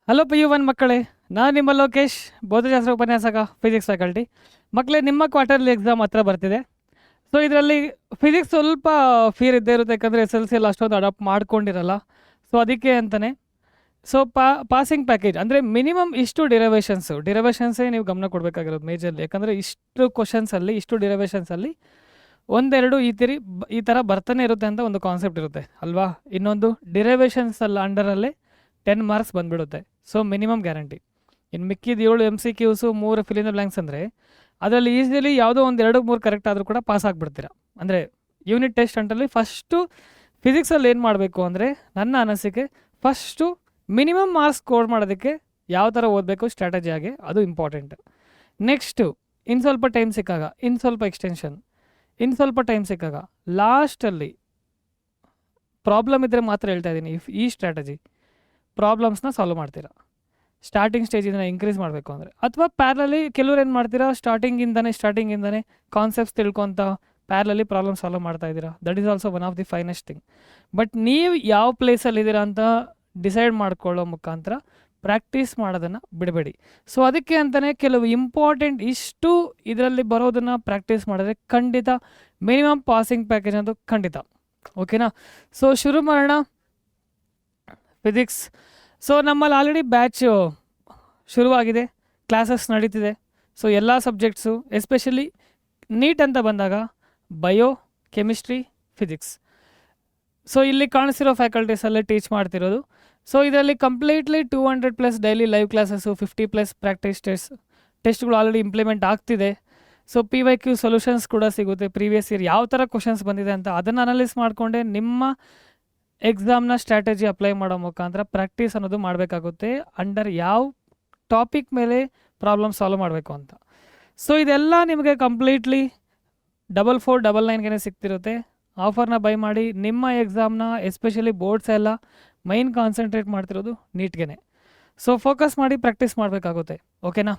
Hello PU1 ಮಕ್ಕಳೇ, ನಾನು ನಿಮ್ಮ ಲೋಕೇಶ್, ಭೌತಶಾಸ್ತ್ರ ಉಪನ್ಯಾಸಕ, ಫಿಸಿಕ್ಸ್ ಫ್ಯಾಕಲ್ಟಿ. ಮಕ್ಕಳೇ, ನಿಮ್ಮ ಕ್ವಾರ್ಟರ್ಲಿ ಎಕ್ಸಾಮ್ ಹತ್ರ ಬರ್ತಿದೆ. ಸೊ ಇದರಲ್ಲಿ ಫಿಸಿಕ್ಸ್ ಸ್ವಲ್ಪ ಫೀರ್ ಇದ್ದೇ ಇರುತ್ತೆ, ಯಾಕಂದರೆ SLC ಅಷ್ಟೊಂದು ಅಡಾಪ್ಟ್ ಮಾಡ್ಕೊಂಡಿರಲ್ಲ. ಸೊ ಅದಕ್ಕೆ ಅಂತಲೇ ಪಾಸಿಂಗ್ ಪ್ಯಾಕೇಜ್ ಅಂದರೆ ಮಿನಿಮಮ್ ಇಷ್ಟು ಡಿರವೇಷನ್ಸೇ ನೀವು ಗಮನ ಕೊಡಬೇಕಾಗಿರೋದು ಮೇಜರ್ಲಿ. ಯಾಕಂದರೆ ಇಷ್ಟು ಕ್ವಶನ್ಸಲ್ಲಿ, ಇಷ್ಟು ಡಿರವೇಷನ್ಸಲ್ಲಿ ಒಂದೆರಡು ಈ ಥರ ಬರ್ತಾನೆ ಇರುತ್ತೆ ಅಂತ ಒಂದು ಕಾನ್ಸೆಪ್ಟ್ ಇರುತ್ತೆ ಅಲ್ವಾ. ಇನ್ನೊಂದು ಡಿರವೇಷನ್ಸಲ್ಲಿ ಅಂಡರಲ್ಲೇ 10 ಮಾರ್ಕ್ಸ್ ಬಂದುಬಿಡುತ್ತೆ. So minimum guarantee. ಇನ್ನು ಮಿಕ್ಕಿದ 7 MCQs 3 fill in the blanks ಅಂದರೆ ಅದರಲ್ಲಿ ಈಸಿಲಿ ಯಾವುದೋ ಒಂದು 2-3 ಕರೆಕ್ಟ್ ಆದರೂ ಕೂಡ ಪಾಸ್ ಆಗಿಬಿಡ್ತೀರ. ಅಂದರೆ ಯೂನಿಟ್ ಟೆಸ್ಟ್ ಅಂಟಲ್ಲಿ ಫಸ್ಟು ಫಿಸಿಕ್ಸಲ್ಲಿ ಏನು ಮಾಡಬೇಕು ಅಂದರೆ, ನನ್ನ ಅನಿಸಿಕೆ ಫಸ್ಟು ಮಿನಿಮಮ್ ಮಾರ್ಕ್ಸ್ ಸ್ಕೋರ್ ಮಾಡೋದಕ್ಕೆ ಯಾವ ಥರ ಓದಬೇಕು ಸ್ಟ್ರಾಟಜಿ ಆಗಿ, ಅದು ಇಂಪಾರ್ಟೆಂಟ್. ನೆಕ್ಸ್ಟು ಇನ್ನು ಸ್ವಲ್ಪ ಟೈಮ್ ಸಿಕ್ಕಾಗ ಇನ್ನು ಸ್ವಲ್ಪ ಎಕ್ಸ್ಟೆನ್ಷನ್, ಇನ್ನು ಸ್ವಲ್ಪ ಟೈಮ್ ಸಿಕ್ಕಾಗ ಲಾಸ್ಟಲ್ಲಿ ಪ್ರಾಬ್ಲಮ್ ಇದ್ದರೆ ಮಾತ್ರ ಹೇಳ್ತಾ ಇದ್ದೀನಿ. ಈ ಸ್ಟ್ರಾಟಜಿ ಪ್ರಾಬ್ಲಮ್ಸ್ನ ಸಾಲ್ವ್ ಮಾಡ್ತೀರಾ ಸ್ಟಾರ್ಟಿಂಗ್ ಸ್ಟೇಜಿಂದ ಇನ್ಕ್ರೀಸ್ ಮಾಡಬೇಕು ಅಂದರೆ. ಅಥವಾ ಪ್ಯಾರಲಲ್ಲಿ ಕೆಲವ್ರು ಏನು ಮಾಡ್ತೀರಾ, ಸ್ಟಾರ್ಟಿಂಗಿಂದನೇ ಕಾನ್ಸೆಪ್ಟ್ಸ್ ತಿಳ್ಕೊತ ಪ್ಯಾರಲಲ್ಲಿ ಪ್ರಾಬ್ಲಮ್ ಸಾಲ್ವ್ ಮಾಡ್ತಾ ಇದ್ದೀರಾ. That is also one of the finest thing. But ನೀವು ಯಾವ ಪ್ಲೇಸಲ್ಲಿದ್ದೀರಾ ಅಂತ ಡಿಸೈಡ್ ಮಾಡ್ಕೊಳ್ಳೋ ಮುಖಾಂತರ ಪ್ರಾಕ್ಟೀಸ್ ಮಾಡೋದನ್ನು ಬಿಡಬೇಡಿ. ಸೊ ಅದಕ್ಕೆ ಅಂತಲೇ ಕೆಲವು ಇಂಪಾರ್ಟೆಂಟ್ ಇಷ್ಟು ಇದರಲ್ಲಿ ಬರೋದನ್ನು ಪ್ರಾಕ್ಟೀಸ್ ಮಾಡಿದ್ರೆ ಖಂಡಿತ ಮಿನಿಮಮ್ ಪಾಸಿಂಗ್ ಪ್ಯಾಕೇಜ್ ಅಂತೂ ಖಂಡಿತ. ಓಕೆನಾ? ಸೊ ಶುರು ಮಾಡೋಣ ಫಿಸಿಕ್ಸ್. ಸೊ ನಮ್ಮಲ್ಲಿ ಆಲ್ರೆಡಿ ಬ್ಯಾಚ್ ಶುರುವಾಗಿದೆ, ಕ್ಲಾಸಸ್ ನಡೀತಿದೆ. ಸೊ ಎಲ್ಲ ಸಬ್ಜೆಕ್ಟ್ಸು, ಎಸ್ಪೆಷಲಿ ನೀಟ್ ಅಂತ ಬಂದಾಗ ಬಯೋ, ಕೆಮಿಸ್ಟ್ರಿ, ಫಿಸಿಕ್ಸ್. ಸೊ ಇಲ್ಲಿ ಕಾಣಿಸಿರೋ ಫ್ಯಾಕಲ್ಟೀಸಲ್ಲೇ ಟೀಚ್ ಮಾಡ್ತಿರೋದು. ಸೊ ಇದರಲ್ಲಿ completely 200+ daily live classes, 50+ practice ಟೆಸ್ಟ್ಗಳು ಆಲ್ರೆಡಿ ಇಂಪ್ಲಿಮೆಂಟ್ ಆಗ್ತಿದೆ. ಸೊ PYQ ಸೊಲ್ಯೂಷನ್ಸ್ ಕೂಡ ಸಿಗುತ್ತೆ. ಪ್ರೀವಿಯಸ್ ಇಯರ್ ಯಾವ ಥರ ಕ್ವಶನ್ಸ್ ಬಂದಿದೆ ಅಂತ ಅದನ್ನು ಅನಲೈಸ್ ಮಾಡಿಕೊಂಡೆ ನಿಮ್ಮ ಎಕ್ಸಾಮ್ನ ಸ್ಟ್ರಾಟಜಿ ಅಪ್ಲೈ ಮಾಡೋ ಮುಖಾಂತರ ಪ್ರಾಕ್ಟೀಸ್ ಅನ್ನೋದು ಮಾಡಬೇಕಾಗುತ್ತೆ, ಅಂಡರ್ ಯಾವ ಟಾಪಿಕ್ ಮೇಲೆ ಪ್ರಾಬ್ಲಮ್ ಸಾಲ್ವ್ ಮಾಡಬೇಕು ಅಂತ. ಸೊ ಇದೆಲ್ಲ ನಿಮಗೆ ಕಂಪ್ಲೀಟ್ಲಿ 4499ಗೆ ಸಿಗ್ತಿರುತ್ತೆ. ಆಫರ್ನ ಬೈ ಮಾಡಿ ನಿಮ್ಮ ಎಕ್ಸಾಮ್ನ, ಎಸ್ಪೆಷಲಿ ಬೋರ್ಡ್ಸ್ ಎಲ್ಲ ಮೈನ್ ಕಾನ್ಸಂಟ್ರೇಟ್ ಮಾಡ್ತಿರೋದು ನೀಟ್ಗೆ. ಸೊ ಫೋಕಸ್ ಮಾಡಿ ಪ್ರಾಕ್ಟೀಸ್ ಮಾಡಬೇಕಾಗುತ್ತೆ. ಓಕೆನಾ?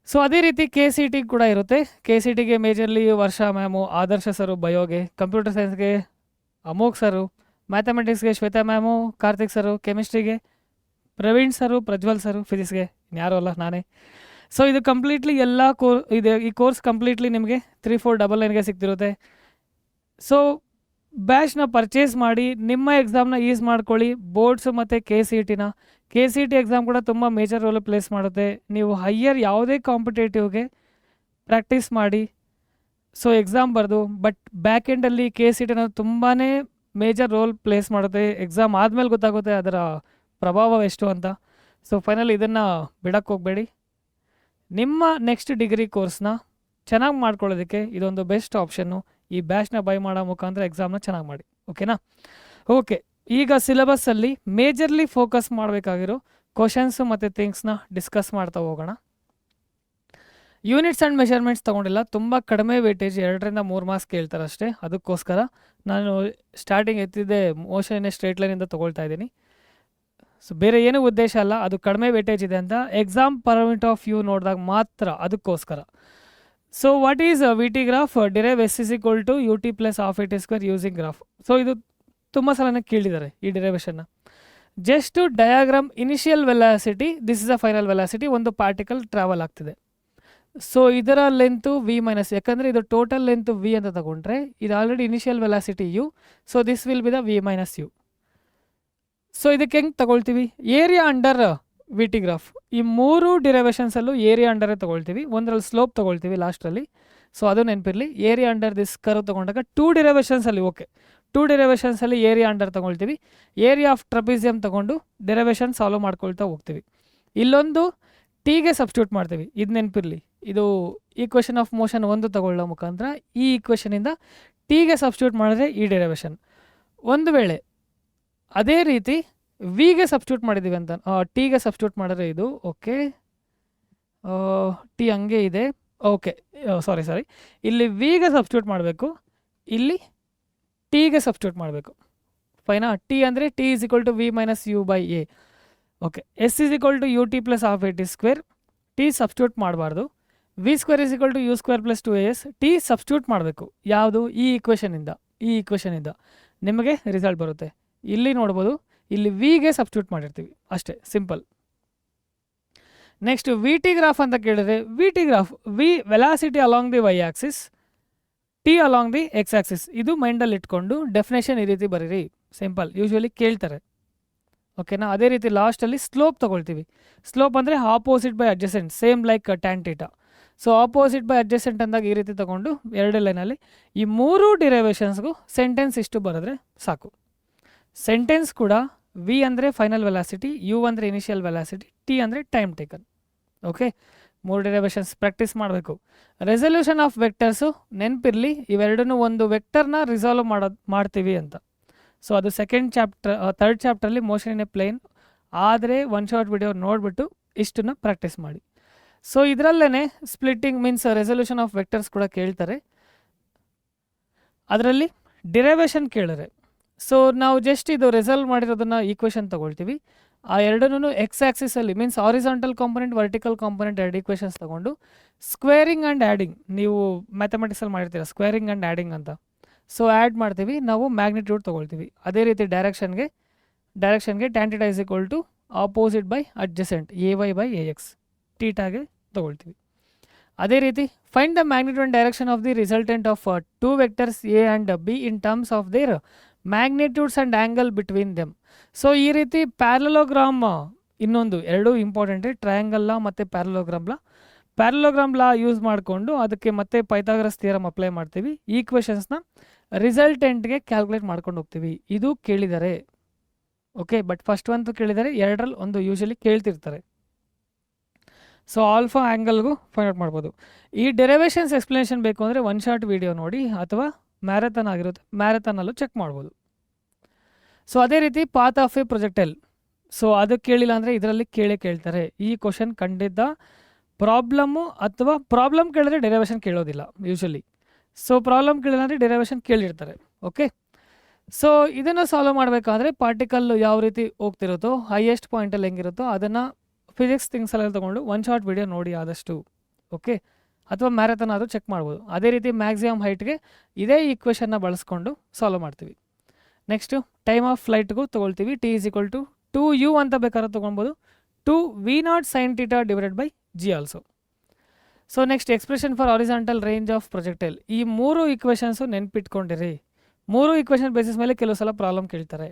ಸೊ ಅದೇ ರೀತಿ KCT ಕೂಡ ಇರುತ್ತೆ. KCTಗೆ ಮೇಜರ್ಲಿ ವರ್ಷಾ ಮ್ಯಾಮು, ಆದರ್ಶ ಸರು ಬಯೋಗೆ, ಕಂಪ್ಯೂಟರ್ ಸೈನ್ಸ್ಗೆ ಅಮೋಘ್ ಸರು, ಮ್ಯಾಥಮೆಟಿಕ್ಸ್ಗೆ ಶ್ವೇತಾ ಮ್ಯಾಮು, ಕಾರ್ತಿಕ್ ಸರು, ಕೆಮಿಸ್ಟ್ರಿಗೆ ಪ್ರವೀಣ್ ಸರು, ಪ್ರಜ್ವಲ್ ಸರು, ಫಿಸಿಕ್ಸ್ಗೆ ಯಾರೂ ಅಲ್ಲ ನಾನೇ. ಸೊ ಇದು ಕಂಪ್ಲೀಟ್ಲಿ ಎಲ್ಲ ಈ ಕೋರ್ಸ್ ಕಂಪ್ಲೀಟ್ಲಿ ನಿಮಗೆ 3499ಗೆ ಸಿಗ್ತಿರುತ್ತೆ. ಸೊ ಬ್ಯಾಚ್ನ ಪರ್ಚೇಸ್ ಮಾಡಿ ನಿಮ್ಮ ಎಕ್ಸಾಮ್ನ ಈಸ್ ಮಾಡ್ಕೊಳ್ಳಿ. ಬೋರ್ಡ್ಸು ಮತ್ತು KCT ಎಕ್ಸಾಮ್ ಕೂಡ ತುಂಬ ಮೇಜರ್ ರೋಲ್ ಪ್ಲೇಸ್ ಮಾಡುತ್ತೆ. ನೀವು ಹೈಯರ್ ಯಾವುದೇ ಕಾಂಪಿಟೇಟಿವ್ಗೆ ಪ್ರಾಕ್ಟೀಸ್ ಮಾಡಿ ಸೊ ಎಕ್ಸಾಮ್ ಬರೆದು, ಬಟ್ ಬ್ಯಾಕ್ ಎಂಡಲ್ಲಿ KCT ಅನ್ನೋದು ತುಂಬಾ ಮೇಜರ್ ರೋಲ್ ಪ್ಲೇಸ್ ಮಾಡುತ್ತೆ. ಎಕ್ಸಾಮ್ ಆದಮೇಲೆ ಗೊತ್ತಾಗುತ್ತೆ ಅದರ ಪ್ರಭಾವ ಎಷ್ಟು ಅಂತ. ಸೊ ಫೈನಲ್ ಇದನ್ನು ಬಿಡಕ್ಕೆ ಹೋಗಬೇಡಿ. ನಿಮ್ಮ ನೆಕ್ಸ್ಟ್ ಡಿಗ್ರಿ ಕೋರ್ಸ್ನ ಚೆನ್ನಾಗಿ ಮಾಡ್ಕೊಳ್ಳೋದಕ್ಕೆ ಇದೊಂದು ಬೆಸ್ಟ್ ಆಪ್ಷನ್ನು. ಈ ಬ್ಯಾಚ್ನ ಬೈ ಮಾಡೋ ಮುಖಾಂತರ ಎಕ್ಸಾಮ್ನ ಚೆನ್ನಾಗಿ ಮಾಡಿ. ಓಕೆನಾ? ಓಕೆ, ಈಗ ಸಿಲೆಬಸ್ಸಲ್ಲಿ ಮೇಜರ್ಲಿ ಫೋಕಸ್ ಮಾಡಬೇಕಾಗಿರೋ ಕ್ವಶನ್ಸು ಮತ್ತು ಥಿಂಗ್ಸ್ನ ಡಿಸ್ಕಸ್ ಮಾಡ್ತಾ ಹೋಗೋಣ. ಯೂನಿಟ್ಸ್ ಆ್ಯಂಡ್ ಮೆಷರ್ಮೆಂಟ್ಸ್ ತೊಗೊಂಡಿಲ್ಲ, ತುಂಬ ಕಡಿಮೆ ವೇಟೇಜ್, 2ರಿಂದ 3 ಮಾರ್ಕ್ಸ್ ಕೇಳ್ತಾರೆ ಅಷ್ಟೇ. ಅದಕ್ಕೋಸ್ಕರ ನಾನು ಸ್ಟಾರ್ಟಿಂಗ್ ಎತ್ತಿದ್ದೆ ಮೋಷನ್ನೇ ಸ್ಟ್ರೇಟ್ ಲೈನಿಂದ ತೊಗೊಳ್ತಾ ಇದ್ದೀನಿ. ಸೊ ಬೇರೆ ಏನೂ ಉದ್ದೇಶ ಅಲ್ಲ, ಅದು ಕಡಿಮೆ ವೇಟೇಜ್ ಇದೆ ಅಂತ ಎಕ್ಸಾಮ್ ಪಾಯಿಂಟ್ ಆಫ್ ವ್ಯೂ ನೋಡಿದಾಗ ಮಾತ್ರ, ಅದಕ್ಕೋಸ್ಕರ. So what is VT graph? Derive S = UT + half AT² using graph. So ಇದು ತುಂಬ ಸಲನೇ ಕೇಳಿದ್ದಾರೆ ಈ ಡಿರೈವೇಷನ್ನ. Just diagram, initial velocity, this is a final velocity, ಒಂದು ಪಾರ್ಟಿಕಲ್ ಟ್ರಾವೆಲ್ ಆಗ್ತಿದೆ. ಸೊ ಇದರ ಲೆಂತು V-, ಯಾಕಂದರೆ ಇದು ಟೋಟಲ್ ಲೆಂತು V ಅಂತ ತಗೊಂಡ್ರೆ ಇದು already initial velocity U. So this will be the V- U. So ಇದಕ್ಕೆ ಹೆಂಗೆ ತಗೊಳ್ತೀವಿ? Area under VT graph. ಈ 3 ಡಿರೈವೇಷನ್ಸಲ್ಲೂ ಏರಿಯಾ ಅಂಡರೇ ತೊಗೊಳ್ತೀವಿ. ಒಂದರಲ್ಲಿ ಸ್ಲೋಪ್ ತೊಗೊಳ್ತೀವಿ ಲಾಸ್ಟಲ್ಲಿ. ಸೊ ಅದು ನೆನಪಿರಲಿ. ಏರಿಯಾ ಅಂಡರ್ ದಿಸ್ ಕರ್ವ್ ತೊಗೊಂಡಾಗ 2 ಡಿರೈವೇಷನ್ಸಲ್ಲಿ, ಓಕೆ, 2 ಡಿರೈವೇಷನ್ಸಲ್ಲಿ ಏರಿಯಾ ಅಂಡರ್ ತೊಗೊಳ್ತೀವಿ. ಏರಿಯಾ ಆಫ್ ಟ್ರಪಿಸಿಯಮ್ ತೊಗೊಂಡು ಡಿರೈವೇಷನ್ ಸಾಲ್ವ್ ಮಾಡ್ಕೊಳ್ತಾ ಹೋಗ್ತೀವಿ. ಇಲ್ಲೊಂದು Tಗೆ ಸಬ್ಸ್ಟಿಟ್ಯೂಟ್ ಮಾಡ್ತೀವಿ, ಇದು ನೆನಪಿರಲಿ. ಇದು ಈಕ್ವೇಷನ್ ಆಫ್ ಮೋಷನ್ 1 ತಗೊಳ್ಳೋ ಮುಖಾಂತರ ಈ ಈಕ್ವೇಷನಿಂದ Tಗೆ ಸಬ್ಸ್ಟಿಟ್ಯೂಟ್ ಮಾಡಿದ್ರೆ ಈ ಡಿರೈವೇಷನ್. ಒಂದು ವೇಳೆ ಅದೇ ರೀತಿ Vಗೆ ಸಬ್ಸ್ಟಿಟ್ಯೂಟ್ ಮಾಡಿದ್ದೀವಿ ಅಂತ, Tಗೆ ಸಬ್ಸ್ಟಿಟ್ಯೂಟ್ ಮಾಡಿದ್ರೆ ಇದು, ಓಕೆ, T ಹಂಗೆ ಇದೆ, ಓಕೆ, ಸಾರಿ ಇಲ್ಲಿ Vಗೆ ಸಬ್ಸ್ಟಿಟ್ಯೂಟ್ ಮಾಡಬೇಕು, ಇಲ್ಲಿ Tಗೆ ಸಬ್ಸ್ಟಿಟ್ಯೂಟ್ ಮಾಡಬೇಕು. ಫೈನಾ? T ಅಂದರೆ T = V- U/A. Okay, S = UT + half AT². T substitute ಮಾಡಬಾರ್ದು. V² = U² + 2AS. T substitute ಮಾಡಬೇಕು. ಯಾವುದು? ಈ ಈಕ್ವೇಷನಿಂದ ನಿಮಗೆ ರಿಸಲ್ಟ್ ಬರುತ್ತೆ. ಇಲ್ಲಿ ನೋಡ್ಬೋದು, ಇಲ್ಲಿ ವಿಗೆ ಸಬ್ಸ್ಟಿಟ್ಯೂಟ್ ಮಾಡಿರ್ತೀವಿ ಅಷ್ಟೇ, simple. Next V T graph ಅಂತ ಕೇಳಿದ್ರೆ V T graph, V velocity along the Y axis, T along the X axis. ಇದು ಮೈಂಡಲ್ಲಿ ಇಟ್ಕೊಂಡು ಡೆಫಿನೇಷನ್ ಈ ರೀತಿ ಬರೀರಿ, ಸಿಂಪಲ್. ಯೂಶ್ವಲಿ ಕೇಳ್ತಾರೆ, ಓಕೆನಾ. ಅದೇ ರೀತಿ ಲಾಸ್ಟಲ್ಲಿ ಸ್ಲೋಪ್ ತೊಗೊಳ್ತೀವಿ. ಸ್ಲೋಪ್ ಅಂದರೆ opposite by adjacent, same like tan theta. So opposite by adjacent ಅಂದಾಗ ಈ ರೀತಿ ತೊಗೊಂಡು ಎರಡೇ ಲೈನಲ್ಲಿ ಈ ಮೂರು ಡಿರೈವೇಷನ್ಸ್ಗೂ ಸೆಂಟೆನ್ಸ್ ಇಷ್ಟು ಬರೆದ್ರೆ ಸಾಕು. ಸೆಂಟೆನ್ಸ್ ಕೂಡ ವಿ ಅಂದರೆ ಫೈನಲ್ ವೆಲಾಸಿಟಿ, ಯು ಅಂದರೆ ಇನಿಷಿಯಲ್ ವೆಲಾಸಿಟಿ, ಟಿ ಅಂದರೆ ಟೈಮ್ ಟೇಕನ್. ಓಕೆ, ಮೂರು ಡಿರೈವೇಷನ್ಸ್ ಪ್ರಾಕ್ಟೀಸ್ ಮಾಡಬೇಕು. ರೆಸಲ್ಯೂಷನ್ ಆಫ್ ವೆಕ್ಟರ್ಸು ನೆನಪಿರಲಿ, ಇವೆರಡನ್ನೂ ಒಂದು ವೆಕ್ಟರ್ನ ರಿಸಾಲ್ವ್ ಮಾಡ್ತೀವಿ ಅಂತ. ಸೊ ಅದು ಥರ್ಡ್ ಚಾಪ್ಟ್ರಲ್ಲಿ ಮೋಷನ್ ಇನ್ ಎ ಪ್ಲೇನ್. ಆದರೆ ಒನ್ ಶಾರ್ಟ್ ವಿಡಿಯೋ ನೋಡಿಬಿಟ್ಟು ಇಷ್ಟನ್ನು ಪ್ರಾಕ್ಟೀಸ್ ಮಾಡಿ. ಸೊ ಇದರಲ್ಲೇ splitting means resolution of vectors ಕೂಡ ಕೇಳ್ತಾರೆ. ಅದರಲ್ಲಿ ಡಿರೈವೇಷನ್ ಕೇಳಿದ್ರೆ ಸೊ ನಾವು ಜಸ್ಟ್ ಇದು ರಿಸಾಲ್ವ್ ಮಾಡಿರೋದನ್ನು ಈಕ್ವೇಷನ್ ತೊಗೊಳ್ತೀವಿ. ಆ ಎರಡನ್ನೂ ಎಕ್ಸ್ ಆ್ಯಕ್ಸಿಸಲ್ಲಿ means horizontal component, vertical component ಎರಡು ಈಕ್ವೇಷನ್ಸ್ ತೊಗೊಂಡು ಸ್ಕ್ವೇರಿಂಗ್ ಆ್ಯಂಡ್ ಆ್ಯಡಿಂಗ್, ನೀವು ಮ್ಯಾಥಮೆಟಿಕ್ಸಲ್ಲಿ ಮಾಡಿರ್ತೀರ ಸ್ಕ್ವೇರಿಂಗ್ ಆ್ಯಂಡ್ ಆ್ಯಡಿಂಗ್ ಅಂತ. ಸೊ ಆ್ಯಡ್ ಮಾಡ್ತೀವಿ, ನಾವು ಮ್ಯಾಗ್ನಿಟ್ಯೂಡ್ ತೊಗೊಳ್ತೀವಿ. ಅದೇ ರೀತಿ ಡೈರೆಕ್ಷನ್ಗೆ tan theta is equal to opposite by adjacent A Y by A X, ಟೀಟಾಗೆ ತೊಗೊಳ್ತೀವಿ. ಅದೇ ರೀತಿ find the magnitude and direction of the resultant of two vectors A and B in terms of their magnitudes and angle between them. So ಈ ರೀತಿ parallelogram ಇನ್ನೊಂದು ಎರಡು ಇಂಪಾರ್ಟೆಂಟೇ, triangle ಮತ್ತು parallelogram ಲಾ use ಮಾಡಿಕೊಂಡು ಅದಕ್ಕೆ ಮತ್ತೆ ಪೈಥಾಗರಸ್ ಥಿಯರಮ್ ಅಪ್ಲೈ ಮಾಡ್ತೀವಿ. ಈಕ್ವೇಷನ್ಸ್ನ ರಿಸಲ್ಟೆಂಟ್ಗೆ calculate ಮಾಡ್ಕೊಂಡು ಹೋಗ್ತೀವಿ. ಇದು ಕೇಳಿದ್ದಾರೆ, ಓಕೆ. ಬಟ್ ಫಸ್ಟ್ ಒಂದು ಕೇಳಿದರೆ, ಎರಡರಲ್ಲಿ ಒಂದು ಯೂಶಲಿ ಕೇಳ್ತಿರ್ತಾರೆ. ಸೊ ಆಲ್ಫಾ ಆ್ಯಂಗಲ್ಗೂ ಫೈಂಡ್ ಔಟ್ ಮಾಡ್ಬೋದು. ಈ ಡೆರಿವೇಷನ್ಸ್ ಎಕ್ಸ್ಪ್ಲನೇಷನ್ ಬೇಕು ಅಂದರೆ ಒನ್ ಶಾರ್ಟ್ ವೀಡಿಯೋ ನೋಡಿ, ಅಥವಾ ಮ್ಯಾರಥಾನ್ ಆಗಿರುತ್ತೆ, ಮ್ಯಾರಥಾನಲ್ಲೂ ಚೆಕ್ ಮಾಡ್ಬೋದು. ಸೊ ಅದೇ ರೀತಿ path of A projectile, so ಅದು ಕೇಳಿಲ್ಲ ಅಂದರೆ ಇದರಲ್ಲಿ ಕೇಳ್ತಾರೆ. ಈ ಕ್ವಶನ್ ಖಂಡಿತ ಪ್ರಾಬ್ಲಮ್ಮು ಅಥವಾ ಪ್ರಾಬ್ಲಮ್ ಕೇಳಿದ್ರೆ ಡೆರಿವೇಷನ್ ಕೇಳೋದಿಲ್ಲ ಯೂಶಲಿ. ಸೊ ಪ್ರಾಬ್ಲಮ್ ಕೇಳಿಲ್ಲ ಅಂದರೆ ಡೆರಿವೇಷನ್ ಕೇಳಿರ್ತಾರೆ, ಓಕೆ. ಸೊ ಇದನ್ನು ಸಾಲ್ವ್ ಮಾಡಬೇಕಾದ್ರೆ ಪಾರ್ಟಿಕಲ್ ಯಾವ ರೀತಿ ಹೋಗ್ತಿರುತ್ತೋ, ಹೈಯೆಸ್ಟ್ ಪಾಯಿಂಟಲ್ಲಿ ಹೆಂಗಿರುತ್ತೋ ಅದನ್ನು ಫಿಸಿಕ್ಸ್ ಥಿಂಗ್ಸಲ್ಲಿ ತೊಗೊಂಡು ಒನ್ ಶಾರ್ಟ್ ವಿಡಿಯೋ ನೋಡಿ ಆದಷ್ಟು, ಓಕೆ. ಅಥವಾ ಮ್ಯಾರಥಾನ್ ಆದರೂ ಚೆಕ್ ಮಾಡ್ಬೋದು. ಅದೇ ರೀತಿ ಮ್ಯಾಕ್ಸಿಮಮ್ ಹೈಟ್ಗೆ ಇದೇ ಈಕ್ವೇಷನ್ನ ಬಳಸ್ಕೊಂಡು ಸಾಲ್ವ್ ಮಾಡ್ತೀವಿ. ನೆಕ್ಸ್ಟು ಟೈಮ್ ಆಫ್ ಫ್ಲೈಟ್ಗೂ ತೊಗೊಳ್ತೀವಿ. T is equal to 2u ಅಂತ ಬೇಕಾದ್ರೆ ತೊಗೊಳ್ಬೋದು, 2v0 sin θ divided by g also. So next expression for horizontal range of projectile. ಈ ಮೂರು ಈಕ್ವೇಷನ್ಸು ನೆನ್ಪಿಟ್ಕೊಂಡಿರಿ. ಮೂರು ಈಕ್ವೇಷನ್ ಬೇಸಿಸ್ ಮೇಲೆ ಕೆಲವು ಸಲ ಪ್ರಾಬ್ಲಮ್ ಕೇಳ್ತಾರೆ.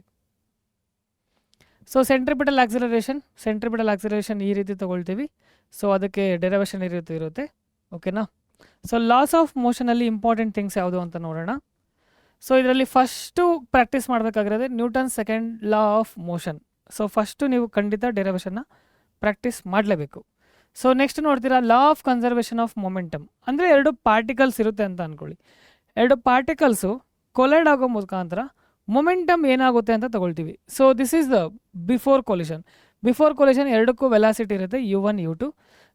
ಸೊ ಸೆಂಟ್ರಿಪಿಟಲ್ ಆಕ್ಸಿಲರೇಷನ್ ಈ ರೀತಿ ತೊಗೊಳ್ತೀವಿ. ಸೊ ಅದಕ್ಕೆ ಡೆರಿವೇಷನ್ ಇರುತ್ತೆ, ಓಕೆನಾ. ಸೊ ಲಾಸ್ ಆಫ್ ಮೋಷನಲ್ಲಿ ಇಂಪಾರ್ಟೆಂಟ್ ಥಿಂಗ್ಸ್ ಯಾವುದು ಅಂತ ನೋಡೋಣ. ಸೊ ಇದರಲ್ಲಿ ಫಸ್ಟು ಪ್ರಾಕ್ಟೀಸ್ ಮಾಡಬೇಕಾಗಿರೋದೆ Newton second law of motion. So first ನೀವು ಖಂಡಿತ ಡೆರಿವೇಷನ್ನ ಪ್ರಾಕ್ಟೀಸ್ ಮಾಡಲೇಬೇಕು. ಸೊ ನೆಕ್ಸ್ಟ್ ನೋಡ್ತೀರಾ law of conservation of momentum. ಅಂದರೆ ಎರಡು ಪಾರ್ಟಿಕಲ್ಸ್ ಇರುತ್ತೆ ಅಂತ ಅಂದ್ಕೊಳ್ಳಿ. ಎರಡು ಪಾರ್ಟಿಕಲ್ಸು ಕೊಲೈಡ್ ಆಗೋ ಮುಖಾಂತರ ಮೊಮೆಂಟಮ್ ಏನಾಗುತ್ತೆ ಅಂತ ತೊಗೊಳ್ತೀವಿ. So this is the before collision ಎರಡಕ್ಕೂ ವೆಲಾಸಿಟಿ ಇರುತ್ತೆ u1 u2.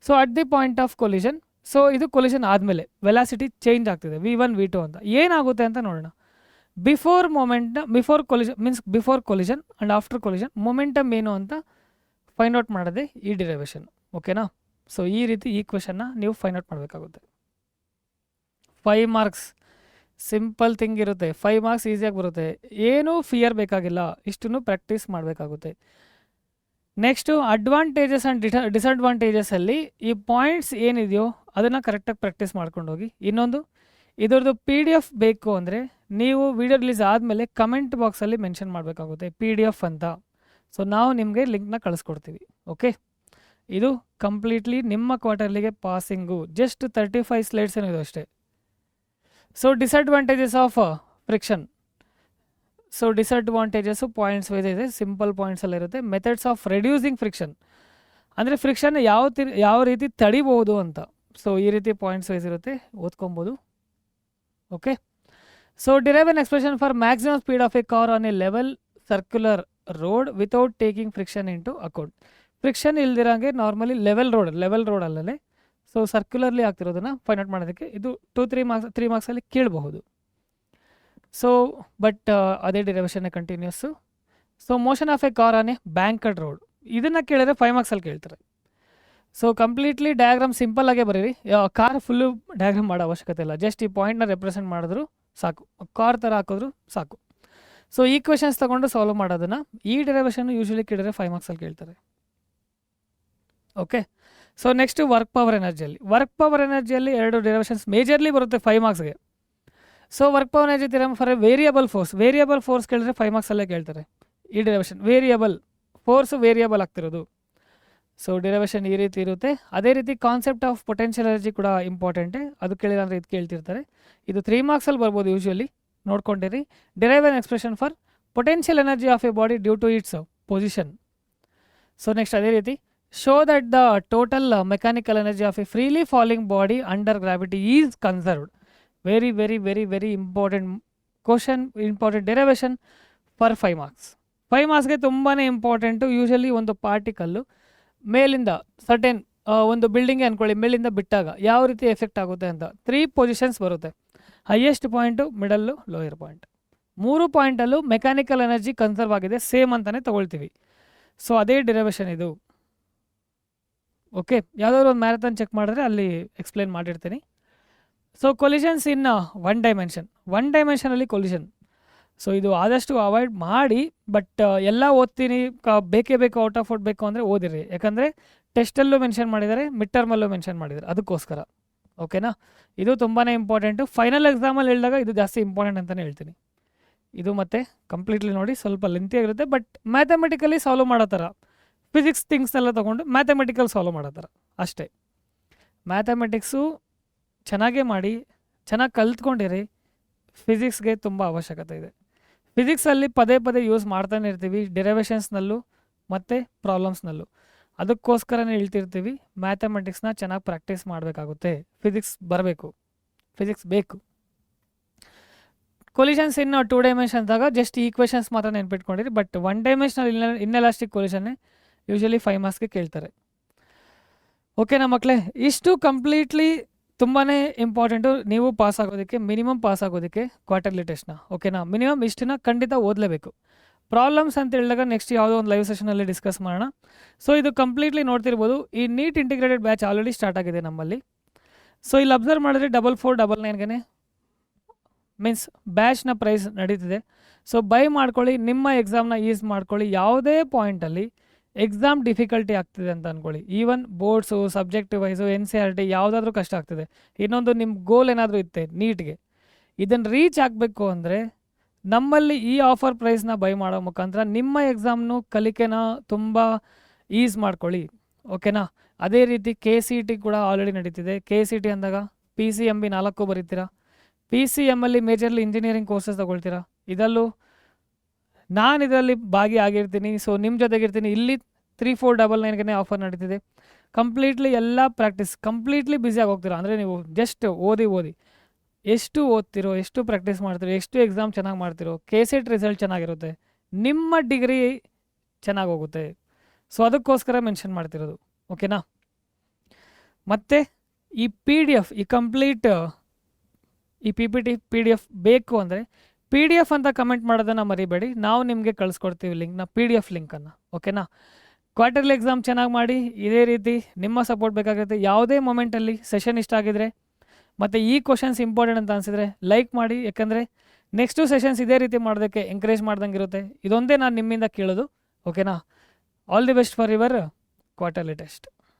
So at the point of collision, so ಇದು ಕೊಲಿಷನ್ ಆದಮೇಲೆ ವೆಲಾಸಿಟಿ ಚೇಂಜ್ ಆಗ್ತಿದೆ v1 v2 ಅಂತ. ಏನಾಗುತ್ತೆ ಅಂತ ನೋಡೋಣ. Before collision and after collision momentum ಏನು ಅಂತ ಫೈಂಡ್ ಔಟ್ ಮಾಡೋದೇ ಈ ಡಿರೈವೇಷನ್, ಓಕೆನಾ. ಸೊ ಈ ರೀತಿ ಈ ಕ್ವೆಶನ್ನ ನೀವು ಫೈಂಡ್ ಔಟ್ ಮಾಡಬೇಕಾಗುತ್ತೆ. 5 ಮಾರ್ಕ್ಸ್ ಸಿಂಪಲ್ ಥಿಂಗ್ ಇರುತ್ತೆ, 5 ಮಾರ್ಕ್ಸ್ ಈಸಿಯಾಗಿ ಬರುತ್ತೆ. ಏನೂ ಫಿಯರ್ ಬೇಕಾಗಿಲ್ಲ, ಇಷ್ಟನ್ನು ಪ್ರಾಕ್ಟೀಸ್ ಮಾಡಬೇಕಾಗುತ್ತೆ. ನೆಕ್ಸ್ಟು ಅಡ್ವಾಂಟೇಜಸ್ ಆ್ಯಂಡ್ ಡಿಸಡ್ವಾಂಟೇಜಸಲ್ಲಿ ಈ ಪಾಯಿಂಟ್ಸ್ ಏನಿದೆಯೋ ಅದನ್ನು ಕರೆಕ್ಟಾಗಿ ಪ್ರಾಕ್ಟೀಸ್ ಮಾಡ್ಕೊಂಡು ಹೋಗಿ. ಇನ್ನೊಂದು, ಇದರದ್ದು PDF ಬೇಕು ಅಂದರೆ ನೀವು ವಿಡಿಯೋ ರಿಲೀಸ್ ಆದಮೇಲೆ ಕಮೆಂಟ್ ಬಾಕ್ಸಲ್ಲಿ ಮೆನ್ಷನ್ ಮಾಡಬೇಕಾಗುತ್ತೆ PDF ಅಂತ. ಸೊ ನಾವು ನಿಮಗೆ ಲಿಂಕ್ನ ಕಳಿಸ್ಕೊಡ್ತೀವಿ, ಓಕೆ. ಇದು ಕಂಪ್ಲೀಟ್ಲಿ ನಿಮ್ಮ ಕ್ವಾರ್ಟರ್ಲಿಗೆ ಪಾಸಿಂಗು, ಜಸ್ಟ್ 35 ಸ್ಲೈಡ್ಸ್ ಏನೋ ಇದು ಅಷ್ಟೇ. So disadvantages of friction. So disadvantages points wise ಇದೆ, ಸಿಂಪಲ್ ಪಾಯಿಂಟ್ಸಲ್ಲಿ ಇರುತ್ತೆ. ಮೆಥಡ್ಸ್ ಆಫ್ ರೆಡ್ಯೂಸಿಂಗ್ ಫ್ರಿಕ್ಷನ್, ಅಂದರೆ ಫ್ರಿಕ್ಷನ್ ಯಾವ ರೀತಿ ತಡಿಬೋದು ಅಂತ. ಸೊ ಈ ರೀತಿ ಪಾಯಿಂಟ್ಸ್ ವೈಸ್ ಇರುತ್ತೆ, ಓದ್ಕೊಬೋದು, okay. So derive an expression for maximum speed of a car on a level circular road without taking friction into account. Friction ಇಲ್ದಿರಂಗೆ ನಾರ್ಮಲಿ ಲೆವೆಲ್ ರೋಡ್ ಅಲ್ಲೇ ಸೊ ಸರ್ಕ್ಯುಲರ್ಲಿ ಆಗ್ತಿರೋದನ್ನು ಫೈಂಡ್ ಔಟ್ ಮಾಡೋದಕ್ಕೆ ಇದು 3 ಮಾರ್ಕ್ಸಲ್ಲಿ ಕೇಳಬಹುದು. ಸೊ ಬಟ್ ಅದೇ derivation continues. So motion of a car on a banked road, ಇದನ್ನು ಕೇಳಿದ್ರೆ 5 ಮಾರ್ಕ್ಸಲ್ಲಿ ಕೇಳ್ತಾರೆ. ಸೊ ಕಂಪ್ಲೀಟ್ಲಿ ಡಯಾಗ್ರಾಮ್ ಸಿಂಪಲ್ ಆಗೇ ಬರೀರಿ, ಕಾರ್ ಫುಲ್ಲು ಡಯಾಗ್ರಾಮ್ ಮಾಡೋ ಅವಶ್ಯಕತೆ ಇಲ್ಲ. ಜಸ್ಟ್ ಈ ಪಾಯಿಂಟ್ನ ರೆಪ್ರೆಸೆಂಟ್ ಮಾಡಿದ್ರು ಸಾಕು, ಕಾರ್ ಥರ ಹಾಕಿದ್ರು ಸಾಕು. ಸೊ ಈಕ್ವೇಷನ್ಸ್ ತೊಗೊಂಡು ಸಾಲ್ವ್ ಮಾಡೋದನ್ನು ಈ ಡೆರಿವೇಷನ್ ಯೂಶ್ವಲಿ ಕೇಳಿದ್ರೆ 5 ಮಾರ್ಕ್ಸಲ್ಲಿ ಕೇಳ್ತಾರೆ. Okay, so next work power ಎನರ್ಜಿಯಲ್ಲಿ 2 ಡೆರಿವೇಷನ್ಸ್ ಮೇಜರ್ಲಿ ಬರುತ್ತೆ 5 ಮಾರ್ಕ್ಸ್ಗೆ. So work power energy theorem for a variable force ಕೇಳಿದ್ರೆ 5 ಮಾರ್ಕ್ಸಲ್ಲೇ ಕೇಳ್ತಾರೆ. ಈ ಡೆರಿವೇಷನ್ ಫೋರ್ಸ್ ವೇರಿಯಬಲ್ ಆಗ್ತಿರೋದು. ಸೊ ಡೆರಿವೇಷನ್ ಈ ರೀತಿ ಇರುತ್ತೆ. ಅದೇ ರೀತಿ ಕಾನ್ಸೆಪ್ಟ್ ಆಫ್ ಪೊಟೆನ್ಷಿಯಲ್ ಎನರ್ಜಿ ಕೂಡ ಇಂಪಾರ್ಟೆಂಟೇ, ಅದು ಕೇಳಿಲ್ಲ ಅಂದರೆ ಇದು ಕೇಳ್ತಿರ್ತಾರೆ. ಇದು 3 ಮಾರ್ಕ್ಸಲ್ಲಿ ಬರ್ಬೋದು ಯೂಶ್ವಲಿ, ನೋಡ್ಕೊಂಡಿರಿ. Derive an expression for potential energy of a body due to its position. So next ಅದೇ ರೀತಿ show that the total mechanical energy of a freely falling body under gravity is conserved. Very very very very important question, important derivation for 5 marks. 5 ಮಾರ್ಕ್ಸ್ಗೆ ತುಂಬಾ important. Usually ಒಂದು particle ಮೇಲಿಂದ certain ಒಂದು ಬಿಲ್ಡಿಂಗ್ಗೆ ಅಂದ್ಕೊಳ್ಳಿ, ಮೇಲಿಂದ ಬಿಟ್ಟಾಗ ಯಾವ ರೀತಿ ಎಫೆಕ್ಟ್ ಆಗುತ್ತೆ ಅಂತ 3 ಪೊಸಿಷನ್ಸ್ ಬರುತ್ತೆ. Highest point, middle, lower point. 3 ಪಾಯಿಂಟಲ್ಲೂ ಮೆಕ್ಯಾನಿಕಲ್ ಎನರ್ಜಿ ಕನ್ಸರ್ವ್ ಆಗಿದೆ, ಸೇಮ್ ಅಂತಲೇ ತೊಗೊಳ್ತೀವಿ. ಸೊ ಅದೇ ಡೆರಿವೇಷನ್ ಇದು. ಓಕೆ, ಯಾವುದಾದ್ರು ಒಂದು ಮ್ಯಾರಥಾನ್ ಚೆಕ್ ಮಾಡಿದ್ರೆ ಅಲ್ಲಿ ಎಕ್ಸ್ಪ್ಲೇನ್ ಮಾಡಿರ್ತೀನಿ. ಸೊ ಕೊಲಿಷನ್ಸ್ ಇನ್ 1 ಡೈಮೆನ್ಷನಲ್ಲಿ ಕೊಲಿಷನ್. ಸೊ ಇದು ಆದಷ್ಟು ಅವಾಯ್ಡ್ ಮಾಡಿ, ಬಟ್ ಎಲ್ಲ ಓದ್ತೀನಿ ಬೇಕೇ ಬೇಕು, ಔಟ್ ಆಫ್ ಔಟ್ ಬೇಕು ಅಂದರೆ ಓದಿರಿ. ಯಾಕಂದರೆ ಟೆಸ್ಟಲ್ಲೂ ಮೆನ್ಷನ್ ಮಾಡಿದ್ದಾರೆ, ಮಿಡ್ ಟರ್ಮಲ್ಲೂ ಮೆನ್ಷನ್ ಮಾಡಿದ್ದಾರೆ, ಅದಕ್ಕೋಸ್ಕರ. ಓಕೆನಾ, ಇದು ತುಂಬಾ ಇಂಪಾರ್ಟೆಂಟು. ಫೈನಲ್ ಎಕ್ಸಾಮಲ್ಲಿ ಹೇಳಿದಾಗ ಇದು ಜಾಸ್ತಿ ಇಂಪಾರ್ಟೆಂಟ್ ಅಂತಲೇ ಹೇಳ್ತೀನಿ. ಇದು ಮತ್ತೆ ಕಂಪ್ಲೀಟ್ಲಿ ನೋಡಿ ಸ್ವಲ್ಪ ಲೆಂತಿಯಾಗಿರುತ್ತೆ, ಬಟ್ ಮ್ಯಾಥಮೆಟಿಕಲಿ ಸಾಲ್ವ್ ಮಾಡೋ ಥರ, ಫಿಸಿಕ್ಸ್ ಥಿಂಗ್ಸ್ನೆಲ್ಲ ತೊಗೊಂಡು ಮ್ಯಾಥಮೆಟಿಕಲ್ ಸಾಲ್ವ್ ಮಾಡೋ ಥರ ಅಷ್ಟೇ. ಮ್ಯಾಥಮೆಟಿಕ್ಸು ಚೆನ್ನಾಗೇ ಮಾಡಿ, ಚೆನ್ನಾಗಿ ಕಲ್ತ್ಕೊಂಡಿರಿ. ಫಿಸಿಕ್ಸ್ಗೆ ತುಂಬ ಅವಶ್ಯಕತೆ ಇದೆ. ಫಿಸಿಕ್ಸಲ್ಲಿ ಪದೇ ಯೂಸ್ ಮಾಡ್ತಾನೆ ಇರ್ತೀವಿ, ಡೆರಿವೇಷನ್ಸ್ನಲ್ಲೂ ಮತ್ತು ಪ್ರಾಬ್ಲಮ್ಸ್ನಲ್ಲೂ. ಅದಕ್ಕೋಸ್ಕರನೇ ಹೇಳ್ತಿರ್ತೀವಿ ಮ್ಯಾಥಮೆಟಿಕ್ಸ್ನ ಚೆನ್ನಾಗಿ ಪ್ರಾಕ್ಟೀಸ್ ಮಾಡಬೇಕಾಗುತ್ತೆ. ಫಿಸಿಕ್ಸ್ ಬರಬೇಕು, ಫಿಸಿಕ್ಸ್ ಬೇಕು. ಕೊಲಿಷನ್ಸ್ ಇನ್ನು 2 ಡೈಮೆನ್ಷನ್ದಾಗ ಜಸ್ಟ್ ಈಕ್ವೇಷನ್ಸ್ ಮಾತ್ರ ನೆನ್ಪಿಟ್ಕೊಂಡಿರಿ, ಬಟ್ 1 ಡೈಮೆನ್ಷನಲ್ ಇನ್ಎಲಾಸ್ಟಿಕ್ ಕೊಲಿಷನ್ನೇ ಯೂಶ್ವಲಿ 5 ಮಾರ್ಕ್ಸ್ಗೆ ಕೇಳ್ತಾರೆ. ಓಕೆನಾ ಮಕ್ಕಳೇ, ಇಷ್ಟು ಕಂಪ್ಲೀಟ್ಲಿ ತುಂಬಾ ಇಂಪಾರ್ಟೆಂಟು ನೀವು ಪಾಸ್ ಆಗೋದಕ್ಕೆ, ಮಿನಿಮಮ್ ಪಾಸ್ ಆಗೋದಕ್ಕೆ ಕ್ವಾರ್ಟರ್ಲಿ ಟೆಸ್ಟ್ನ. ಓಕೆನಾ, ಮಿನಿಮಮ್ ಇಷ್ಟನ್ನ ಖಂಡಿತ ಓದಲೇಬೇಕು. ಪ್ರಾಬ್ಲಮ್ಸ್ ಅಂತ ಹೇಳಿದಾಗ ನೆಕ್ಸ್ಟ್ ಯಾವುದೋ ಒಂದು ಲೈವ್ ಸೆಷನಲ್ಲಿ ಡಿಸ್ಕಸ್ ಮಾಡೋಣ. ಸೊ ಇದು ಕಂಪ್ಲೀಟ್ಲಿ ನೋಡ್ತಿರ್ಬೋದು, ಈ NEET integrated batch already start ಆಗಿದೆ ನಮ್ಮಲ್ಲಿ. ಸೊ ಇಲ್ಲಿ ಅಬ್ಸರ್ವ್ ಮಾಡಿದ್ರೆ 4499ಗೆ ಮೀನ್ಸ್ ಬ್ಯಾಚ್ನ ಪ್ರೈಸ್ ನಡೀತಿದೆ. ಸೊ ಬೈ ಮಾಡ್ಕೊಳ್ಳಿ, ನಿಮ್ಮ ಎಕ್ಸಾಮ್ನ ಈಸ್ ಮಾಡ್ಕೊಳ್ಳಿ. ಯಾವುದೇ ಪಾಯಿಂಟಲ್ಲಿ ಎಕ್ಸಾಮ್ ಡಿಫಿಕಲ್ಟಿ ಆಗ್ತಿದೆ ಅಂತ ಅಂದ್ಕೊಳ್ಳಿ, even boards, subjective wise, NCERT ಯಾವುದಾದ್ರೂ ಕಷ್ಟ ಆಗ್ತಿದೆ, ಇನ್ನೊಂದು ನಿಮ್ಮ ಗೋಲ್ ಏನಾದರೂ ಇತ್ತೆ ನೀಟ್ಗೆ, ಇದನ್ನು ರೀಚ್ ಆಗಬೇಕು ಅಂದರೆ ನಮ್ಮಲ್ಲಿ ಈ ಆಫರ್ ಪ್ರೈಸ್ನ ಬೈ ಮಾಡೋ ಮುಖಾಂತರ ನಿಮ್ಮ ಎಕ್ಸಾಮ್ನು ಕಲಿಕೆನ ತುಂಬ ಈಸ್ ಮಾಡ್ಕೊಳ್ಳಿ. ಓಕೆನಾ, ಅದೇ ರೀತಿ KCET ಕೂಡ ಆಲ್ರೆಡಿ ನಡೀತಿದೆ. KCET ಅಂದಾಗ PCMB 4 ಬರೀತೀರಾ, PCMಲ್ಲಿ ಮೇಜರ್ಲಿ ಇಂಜಿನಿಯರಿಂಗ್ ಕೋರ್ಸಸ್ ತೊಗೊಳ್ತೀರಾ. ಇದರಲ್ಲೂ ನಾನು ಇದರಲ್ಲಿ ಭಾಗಿಯಾಗಿರ್ತೀನಿ. ಸೊ ನಿಮ್ಮ ಜೊತೆಗಿರ್ತೀನಿ. ಇಲ್ಲಿ 3499ಗೆ ಆಫರ್ ನಡೀತಿದೆ. ಕಂಪ್ಲೀಟ್ಲಿ ಎಲ್ಲ ಪ್ರಾಕ್ಟೀಸ್, ಕಂಪ್ಲೀಟ್ಲಿ ಬ್ಯುಸಿಯಾಗಿ ಹೋಗ್ತೀರಾ. ಅಂದರೆ ನೀವು ಜಸ್ಟ್ ಓದಿ ಎಷ್ಟು ಓದ್ತಿರೋ, ಎಷ್ಟು ಪ್ರಾಕ್ಟೀಸ್ ಮಾಡ್ತಿರೋ, ಎಷ್ಟು ಎಕ್ಸಾಮ್ ಚೆನ್ನಾಗಿ ಮಾಡ್ತಿರೋ, KCET ರಿಸಲ್ಟ್ ಚೆನ್ನಾಗಿರುತ್ತೆ, ನಿಮ್ಮ ಡಿಗ್ರಿ ಚೆನ್ನಾಗಿ ಹೋಗುತ್ತೆ. ಸೊ ಅದಕ್ಕೋಸ್ಕರ ಮೆನ್ಷನ್ ಮಾಡ್ತಿರೋದು. ಓಕೆನಾ, ಮತ್ತು ಈ PDF, ಈ ಕಂಪ್ಲೀಟ್ ಈ PPT PDF ಬೇಕು ಅಂದರೆ PDF ಅಂತ ಕಮೆಂಟ್ ಮಾಡೋದನ್ನು ಮರಿಬೇಡಿ. ನಾವು ನಿಮಗೆ ಕಳಿಸ್ಕೊಡ್ತೀವಿ ಲಿಂಕ್ನ, PDF ಲಿಂಕನ್ನು. ಓಕೆನಾ, ಕ್ವಾರ್ಟರ್ಲಿ ಎಕ್ಸಾಮ್ ಚೆನ್ನಾಗಿ ಮಾಡಿ. ಇದೇ ರೀತಿ ನಿಮ್ಮ ಸಪೋರ್ಟ್ ಬೇಕಾಗುತ್ತೆ. ಯಾವುದೇ ಮೊಮೆಂಟಲ್ಲಿ ಸೆಷನ್ ಇಷ್ಟ ಆಗಿದ್ರೆ ಮತ್ತು ಈ ಕ್ವಶನ್ಸ್ ಇಂಪಾರ್ಟೆಂಟ್ ಅಂತ ಅನಿಸಿದ್ರೆ ಲೈಕ್ ಮಾಡಿ. ಯಾಕಂದರೆ ನೆಕ್ಸ್ಟು ಸೆಷನ್ಸ್ ಇದೇ ರೀತಿ ಮಾಡೋದಕ್ಕೆ ಎಂಕರೇಜ್ ಮಾಡ್ದಂಗೆ ಇರುತ್ತೆ. ಇದೊಂದೇ ನಾನು ನಿಮ್ಮಿಂದ ಕೇಳೋದು. ಓಕೆನಾ, all the best for your quarterly test.